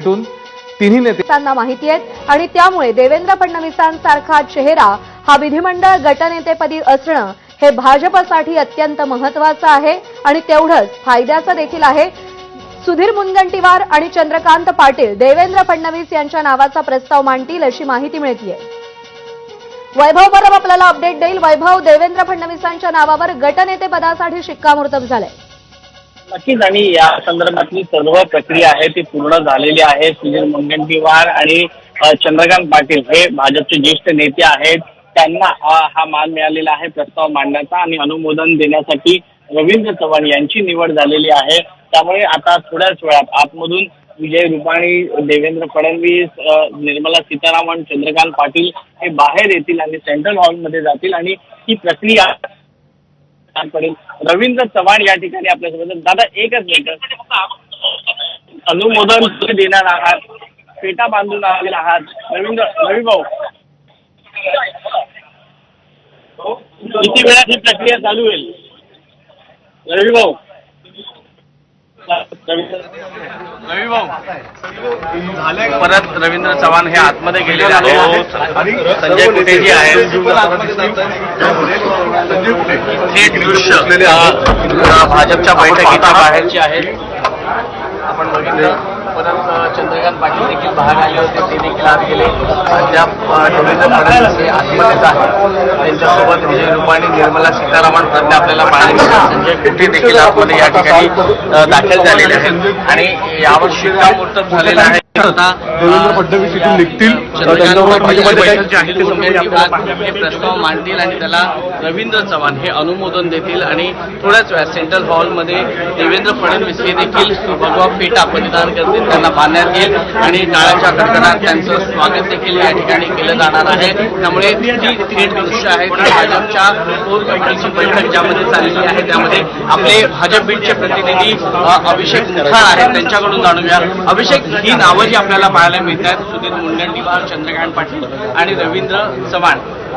असून तिन्ही नेत्यांना माहिती आहेत आणि त्यामुळे देवेंद्र फडणवीसांसारखा चेहरा हा विधिमंडळ गटनेतेपदी असणं हे भाजपसाठी अत्यंत महत्त्वाचं आहे आणि तेवढंच फायद्याचं देखील आहे। सुधीर मुनगंटीवार आणि चंद्रकांत पाटील देवेंद्र फडणवीस यांच्या नावाचा प्रस्ताव मांडतील अशी माहिती मिळतेय। वैभव परब आपल्याला अपडेट देईल। वैभव, देवेंद्र फडणवीसांच्या नावावर गटनेतेपदासाठी शिक्कामोर्तब झालंय। नक्कीच, आणि या संदर्भातली सर्व प्रक्रिया आहे ती पूर्ण झालेली आहे। सुधीर मुनगंटीवार आणि चंद्रकांत पाटील हे भाजपचे ज्येष्ठ नेते आहेत, त्यांना हा मान मिळालेला आहे प्रस्ताव मांडण्याचा आणि अनुमोदन देण्यासाठी रवींद्र चव्हाण यांची निवड झालेली आहे। त्यामुळे आता थोड्याच वेळात आतमधून विजय रूपाणी, देवेंद्र फडणवीस, निर्मला सीतारामन, चंद्रकांत पाटील हे बाहेर येतील आणि सेंट्रल हॉलमध्ये जातील आणि ही प्रक्रिया पडेल। रवींद्र चव्हाण या ठिकाणी आपल्यासोबत। दादा, एकच मिनिट, अनुमोदन देणार आहात, पेटा बांधून आलेला आहात रवी भाऊ, किती वेळात ही प्रक्रिया चालू होईल रवी भाऊ? परत रवींद्र चव्हाण हे आतमध्ये गेलेले आहेत। संजय कुटे जी आहेत, थेट दृश्य भाजपच्या बैठकीच्या बाहेरची आहेत। आपण बघितलं परत चंद्रकांत पाटील देखील बाहेर आले होते, ते देखील आत गेले। अद्याप देवेंद्र फडणवीस हे आतमध्येच आहेत, त्यांच्यासोबत विजय रूपाणी, निर्मला सीतारामन सध्या आपल्याला पाहायला, संजय कुटे देखील आतमध्ये या ठिकाणी दाखल झालेले आहेत आणि यावर शिक्कामोर्तब झालेला आहे। देवेंद्र फडणवीस इथून निघतील, हे प्रस्ताव मांडतील आणि त्याला रवींद्र चव्हाण हे अनुमोदन देतील आणि थोड्याच वेळात सेंट्रल हॉलमध्ये देवेंद्र फडणवीस हे देखील भगवा फेटा परिधान करतील, त्यांना बांधण्यात येईल आणि टाळ्यांच्या कडकडाट त्यांचं स्वागत देखील या ठिकाणी केलं जाणार आहे। त्यामुळे ही थेट दृश्य आहे भाजपच्या कोर कमिटीची बैठक ज्यामध्ये चाललेली आहे, त्यामध्ये आपले भाजप बीडचे प्रतिनिधी अभिषेक मुठाळ आहेत, त्यांच्याकडून जाणूया। अभिषेक, ही नावं जी आपल्याला पाहायला मिळतात, सुधीर मुनगंटीवार, चंद्रकांत पाटील आणि रवींद्र चव्हाण,